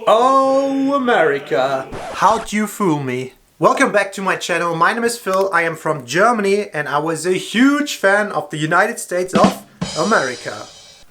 Oh, America! How'd you fool me? Welcome back to my channel. My name is Phil. I am from Germany and I was a huge fan of the United States of America.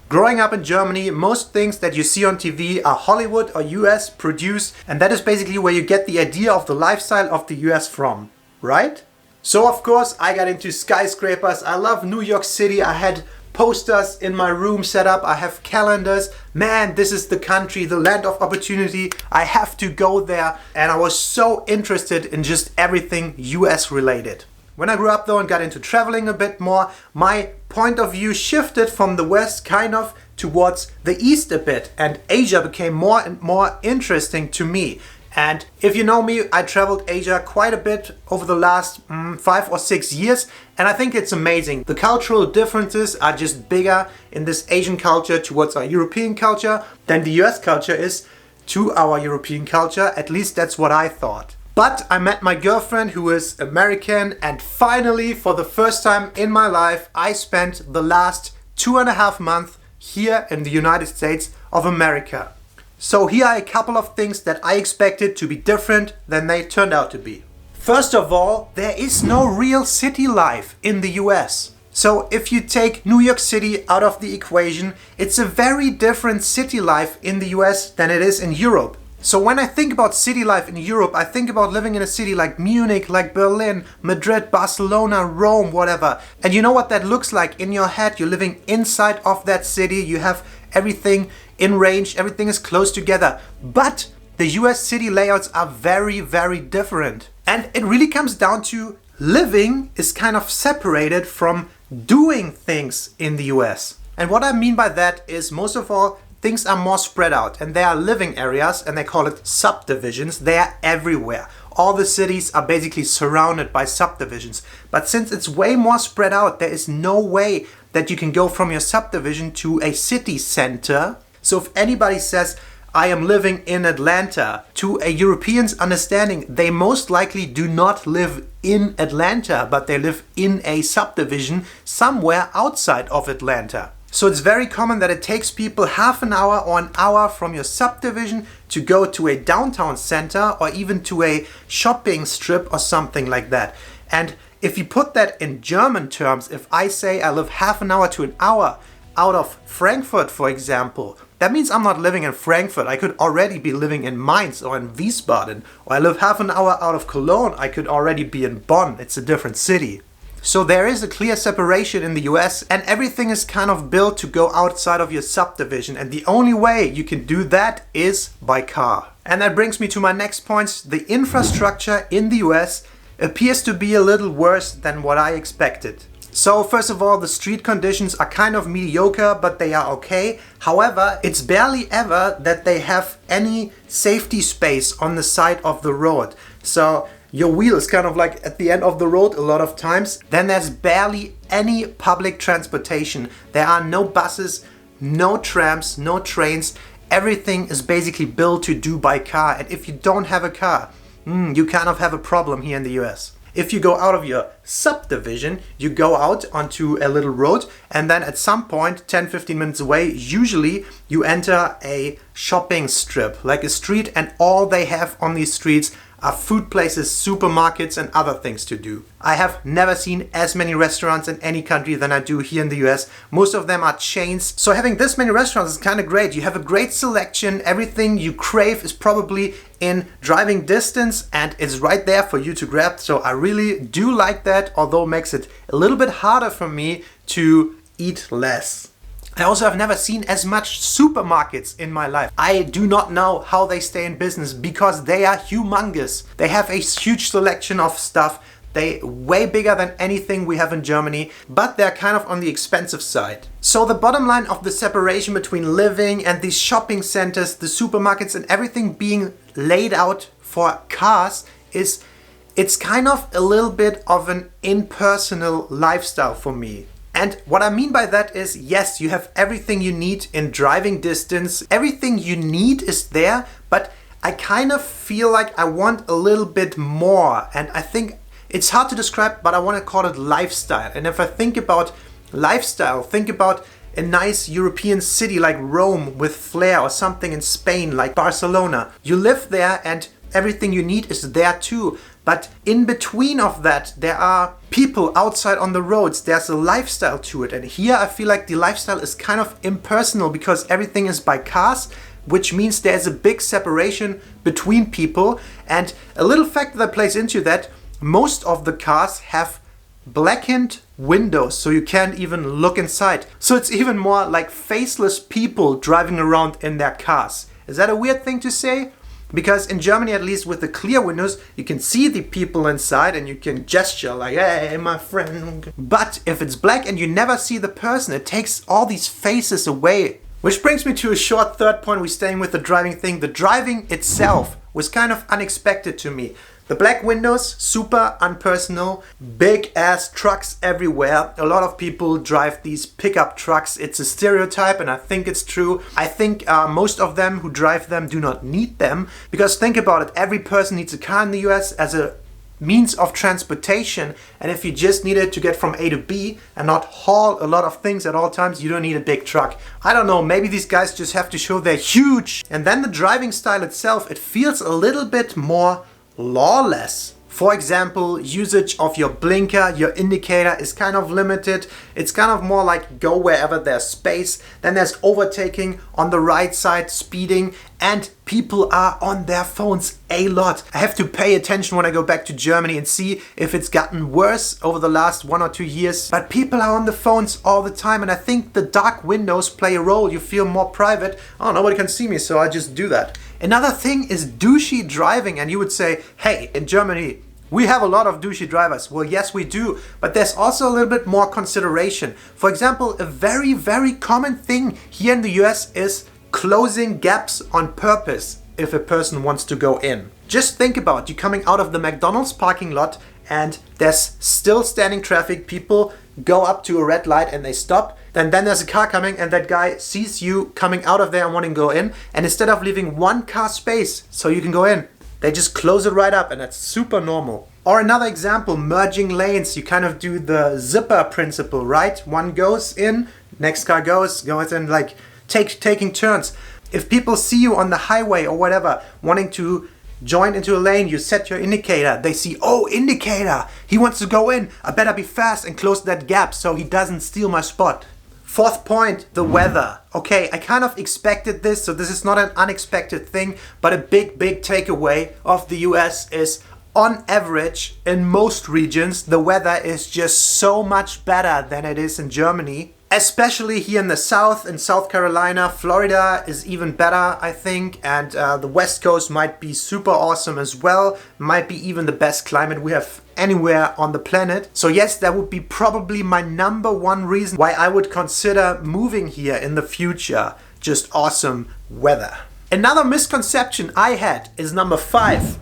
Growing up in Germany, most things that you see on TV are Hollywood or US produced, and that is basically where you get the idea of the lifestyle of the US from, right? So of course I got into skyscrapers. I love New York City. I had posters in my room set up. I have calendars. Man, this is the country, the land of opportunity. I have to go there. And I was so interested in just everything US related. When I grew up though and got into traveling a bit more, my point of view shifted from the West kind of towards the East a bit, and Asia became more and more interesting to me. And if you know me, I traveled Asia quite a bit over the last 5 or 6 years, and I think it's amazing. The cultural differences are just bigger in this Asian culture towards our European culture than the US culture is to our European culture. At least that's what I thought. But I met my girlfriend who is American, and finally, for the first time in my life, I spent the last 2.5 months here in the United States of America. So here are a couple of things that I expected to be different than they turned out to be. First of all, there is no real city life in the US. So if you take New York City out of the equation, it's a very different city life in the US than it is in Europe. So when I think about city life in Europe, I think about living in a city like Munich, like Berlin, Madrid, Barcelona, Rome, whatever. And you know what that looks like in your head. You're living inside of that city. You have everything in range. Everything is close together. But the US city layouts are very, very different. And it really comes down to living is kind of separated from doing things in the US. And what I mean by that is, most of all, things are more spread out, and there are living areas, and they call it subdivisions. They are everywhere. All the cities are basically surrounded by subdivisions. But since it's way more spread out, there is no way that you can go from your subdivision to a city center. So if anybody says, I am living in Atlanta, to a European's understanding, they most likely do not live in Atlanta, but they live in a subdivision somewhere outside of Atlanta. So it's very common that it takes people half an hour or an hour from your subdivision to go to a downtown center or even to a shopping strip or something like that. And if you put that in German terms, if I say I live half an hour to an hour out of Frankfurt, for example, that means I'm not living in Frankfurt. I could already be living in Mainz or in Wiesbaden. Or I live half an hour out of Cologne. I could already be in Bonn. It's a different city. So there is a clear separation in the US, and everything is kind of built to go outside of your subdivision, and the only way you can do that is by car. And that brings me to my next point. The infrastructure in the US appears to be a little worse than what I expected. So first of all, the street conditions are kind of mediocre, but they are okay. However, it's barely ever that they have any safety space on the side of the road. So your wheel is kind of like at the end of the road a lot of times. Then there's barely any public transportation. There are no buses, no trams, no trains. Everything is basically built to do by car. And if you don't have a car, you kind of have a problem here in the US. If you go out of your subdivision, you go out onto a little road, and then at some point, 10-15 minutes away, usually you enter a shopping strip, like a street, and all they have on these streets are food places, supermarkets, and other things to do. I have never seen as many restaurants in any country than I do here in the US. Most of them are chains. So having this many restaurants is kind of great. You have a great selection. Everything you crave is probably in driving distance, and it's right there for you to grab. So I really do like that, although it makes it a little bit harder for me to eat less. I also have never seen as much supermarkets in my life. I do not know how they stay in business because they are humongous. They have a huge selection of stuff. They're way bigger than anything we have in Germany, but they're kind of on the expensive side. So the bottom line of the separation between living and these shopping centers, the supermarkets, and everything being laid out for cars is, it's kind of a little bit of an impersonal lifestyle for me. And what I mean by that is, yes, you have everything you need in driving distance. Everything you need is there, but I kind of feel like I want a little bit more. And I think it's hard to describe, but I want to call it lifestyle. And if I think about lifestyle, think about a nice European city like Rome with flair, or something in Spain like Barcelona. You live there and everything you need is there too. But in between of that, there are people outside on the roads. There's a lifestyle to it. And here I feel like the lifestyle is kind of impersonal because everything is by cars, which means there's a big separation between people. And a little fact that plays into that, most of the cars have blackened windows, so you can't even look inside. So it's even more like faceless people driving around in their cars. Is that a weird thing to say? Because in Germany, at least with the clear windows, you can see the people inside and you can gesture like, hey, my friend. But if it's black and you never see the person, it takes all these faces away. Which brings me to a short third point. We're staying with the driving thing. The driving itself was kind of unexpected to me. The black windows, super unpersonal, big ass trucks everywhere. A lot of people drive these pickup trucks. It's a stereotype and I think it's true. I think most of them who drive them do not need them, because think about it, every person needs a car in the US as a means of transportation, and if you just need it to get from A to B and not haul a lot of things at all times, you don't need a big truck. I don't know, maybe these guys just have to show they're huge. And then the driving style itself, it feels a little bit more lawless. For example, usage of your blinker, your indicator is kind of limited. It's kind of more like go wherever there's space. Then there's overtaking on the right side, speeding, and people are on their phones a lot. I have to pay attention when I go back to Germany and see if it's gotten worse over the last 1 or 2 years. But people are on the phones all the time, and I think the dark windows play a role. You feel more private. Oh, nobody can see me, so I just do that. Another thing is douchey driving, and you would say, hey, in Germany, we have a lot of douchey drivers. Well, yes, we do, but there's also a little bit more consideration. For example, a very, very common thing here in the US is closing gaps on purpose if a person wants to go in. Just think about you coming out of the McDonald's parking lot and there's still standing traffic. People go up to a red light and they stop. Then there's a car coming and that guy sees you coming out of there and wanting to go in. And instead of leaving one car space so you can go in, they just close it right up, and that's super normal. Or another example, merging lanes. You kind of do the zipper principle, right? One goes in, next car goes in, like taking turns. If people see you on the highway or whatever, wanting to join into a lane, you set your indicator. They see, oh, indicator, he wants to go in. I better be fast and close that gap so he doesn't steal my spot. Fourth point, the weather. Okay, I kind of expected this, so this is not an unexpected thing, but a big takeaway of the US is, on average, in most regions, the weather is just so much better than it is in Germany. Especially here in the south, in South Carolina. Florida is even better, I think, and the West Coast might be super awesome as well. Might be even the best climate we have anywhere on the planet. So yes, that would be probably my number one reason why I would consider moving here in the future. Just awesome weather. Another misconception I had is number 5.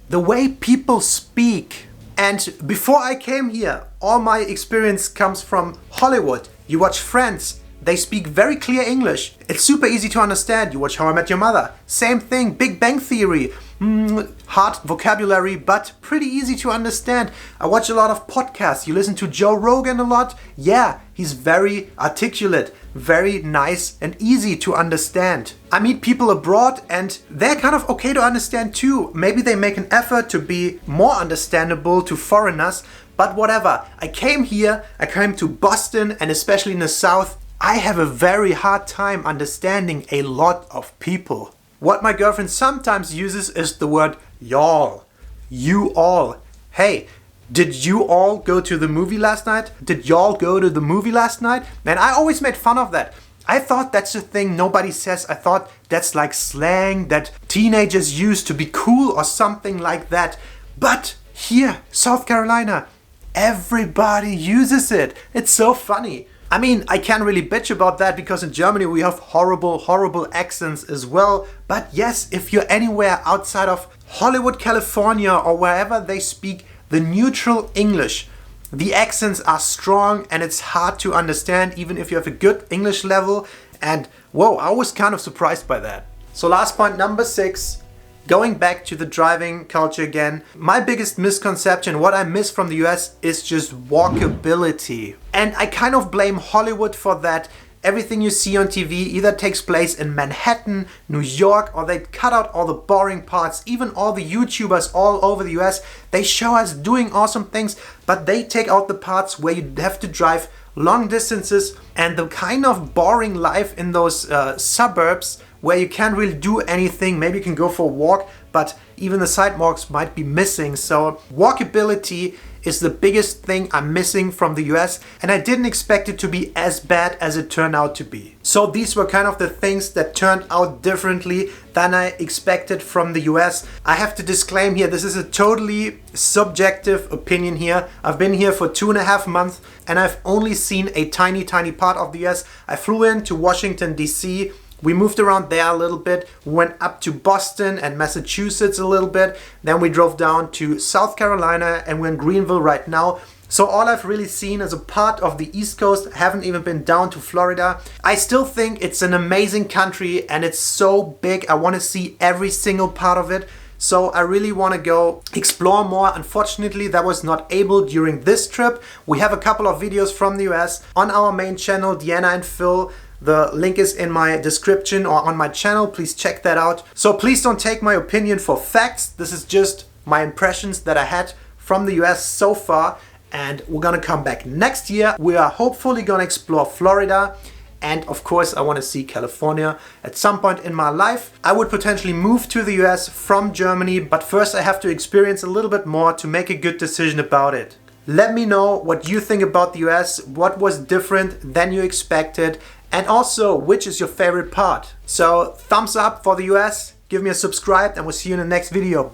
The way people speak. And before I came here, all my experience comes from Hollywood. You watch Friends, they speak very clear English. It's super easy to understand. You watch How I Met Your Mother. Same thing, Big Bang Theory. Hard vocabulary, but pretty easy to understand. I watch a lot of podcasts. You listen to Joe Rogan a lot. Yeah, he's very articulate, very nice and easy to understand. I meet people abroad and they're kind of okay to understand too. Maybe they make an effort to be more understandable to foreigners, but whatever. I came here, I came to Boston, and especially in the South, I have a very hard time understanding a lot of people. What my girlfriend sometimes uses is the word y'all. You all. Hey, did you all go to the movie last night? Did y'all go to the movie last night? And I always made fun of that. I thought that's a thing nobody says. I thought that's like slang that teenagers use to be cool or something like that. But here, South Carolina, everybody uses it. It's so funny. I mean, I can't really bitch about that because in Germany we have horrible accents as well. But yes, if you're anywhere outside of Hollywood, California, or wherever they speak the neutral English, the accents are strong and it's hard to understand even if you have a good English level. And whoa, I was kind of surprised by that. So last point, number 6. Going back to the driving culture again, my biggest misconception, what I miss from the US is just walkability. And I kind of blame Hollywood for that. everything you see on TV either takes place in Manhattan, New York, or they cut out all the boring parts. Even all the YouTubers all over the US, they show us doing awesome things, but they take out the parts where you have to drive long distances and the kind of boring life in those suburbs where you can't really do anything. Maybe you can go for a walk, but even the sidewalks might be missing. So walkability is the biggest thing I'm missing from the US, and I didn't expect it to be as bad as it turned out to be. So these were kind of the things that turned out differently than I expected from the US. I have to disclaim here, this is a totally subjective opinion here. I've been here for 2.5 months and I've only seen a tiny part of the US. I flew into Washington, DC. We moved around there a little bit. We went up to Boston and Massachusetts a little bit. Then we drove down to South Carolina and we're in Greenville right now. So all I've really seen is a part of the East Coast. I haven't even been down to Florida. I still think it's an amazing country and it's so big. I want to see every single part of it. So I really want to go explore more. Unfortunately, that was not able during this trip. We have a couple of videos from the US on our main channel, Deanna and Phil. The link is in my description or on my channel. Please check that out. So please don't take my opinion for facts. This is just my impressions that I had from the US so far. And we're gonna come back next year. We are hopefully gonna explore Florida. And of course, I want to see California at some point in my life. I would potentially move to the US from Germany, but first I have to experience a little bit more to make a good decision about it. Let me know what you think about the US, what was different than you expected, and also which is your favorite part. So thumbs up for the US, give me a subscribe, and we'll see you in the next video.